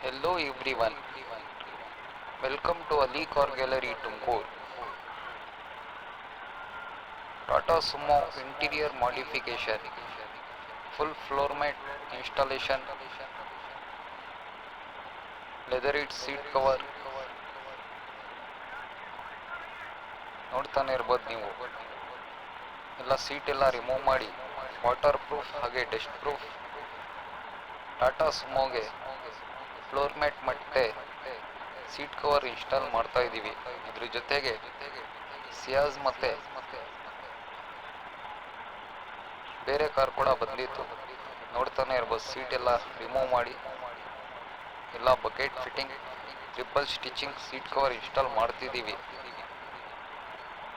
Hello everyone, welcome to Ali Car Gallery Tumkur. Tata Sumo interior modification, full floor mat installation, leatherite seat cover. ನೋಡ್ತಾನೆ ಇರ್ಬೋದು ನೀವು ಎಲ್ಲ seat ಎಲ್ಲ remove ಮಾಡಿ waterproof ಹಾಗೆ dust proof Tata ಸುಮೋಗೆ floor mat ಮತ್ತೆ ಸೀಟ್ ಕವರ್ ಇನ್ಸ್ಟಾಲ್ ಮಾಡ್ತಾ ಇದ್ದೀವಿ. ಇದ್ರ ಜೊತೆಗೆ ಸಿಯಾಜ್ ಮತ್ತೆ ಬೇರೆ ಕಾರ್ ಕೂಡ ಬಂದಿತ್ತು. ನೋಡ್ತಾನೆ ಇರ್ಬೋದು ಸೀಟ್ ಎಲ್ಲ ರಿಮೂವ್ ಮಾಡಿ ಎಲ್ಲ bucket fitting triple stitching seat cover install ಮಾಡ್ತಿದ್ದೀವಿ.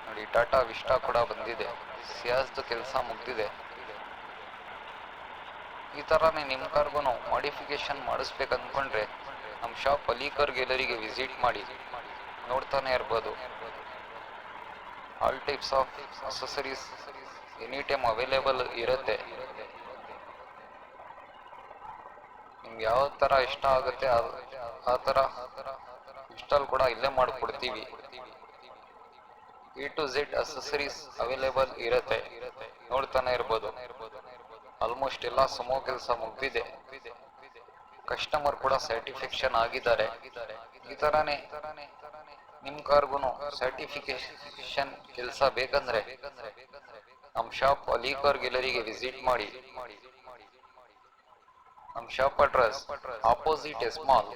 ನೋಡಿ ಟಾಟಾ ವಿಸ್ಟಾ ಕೂಡ ಬಂದಿದೆ, ಸಿಯಾಜ್ದು ಕೆಲಸ ಮುಗ್ದಿದೆ. ಈ ಥರನೇ ನಿಮ್ಮ ಕಾರ್ಗೂ ಮಾಡಿಫಿಕೇಶನ್ ಮಾಡಿಸ್ಬೇಕು ಅಂದ್ಕೊಂಡ್ರೆ ನಮ್ಮ ಶಾಪ್ ಅಲಿಕಾರ್ ಗ್ಯಾಲರಿಗೆ ವಿಸಿಟ್ ಮಾಡಿ. ನೋಡ್ತಾನೆ ಇರ್ಬೋದು all types of accessories any time available ಇರುತ್ತೆ. ನಿಮ್ಗೆ ಯಾವ ಥರ ಇಷ್ಟ ಆಗುತ್ತೆ ಆ ಥರ ಇನ್ಸ್ಟಾಲ್ ಕೂಡ ಇಲ್ಲೇ ಮಾಡಿಕೊಡ್ತೀವಿ. A to Z accessories available ಇರುತ್ತೆ. ನೋಡ್ತಾನೆ ಇರ್ಬೋದು ಆಲ್ಮೋಸ್ಟ್ ಎಲ್ಲ ಸುಮೋ ಕೆಲಸ ಮುಗ್ದಿದೆ. ಕಸ್ಟಮರ್ ಕೂಡ ಸ್ಯಾಟಿಸ್ಫ್ಯಾಕ್ಷನ್ ಆಗಿದ್ದಾರೆ. ಈ ಥರನೇ ನಿಮ್ಮ ಕಾರ್ಗೂ ಸರ್ಟಿಫಿಕೇಶನ್ ಕೆಲಸ ಬೇಕಂದ್ರೆ ನಮ್ಮ ಶಾಪ್ ಅಲಿಕಾರ್ ಗ್ಯಾಲರಿಗೆ ವಿಸಿಟ್ ಮಾಡಿ. ನಮ್ಮ shop address opposite S mall,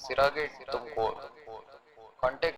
Siragate, Tumakuru. Contact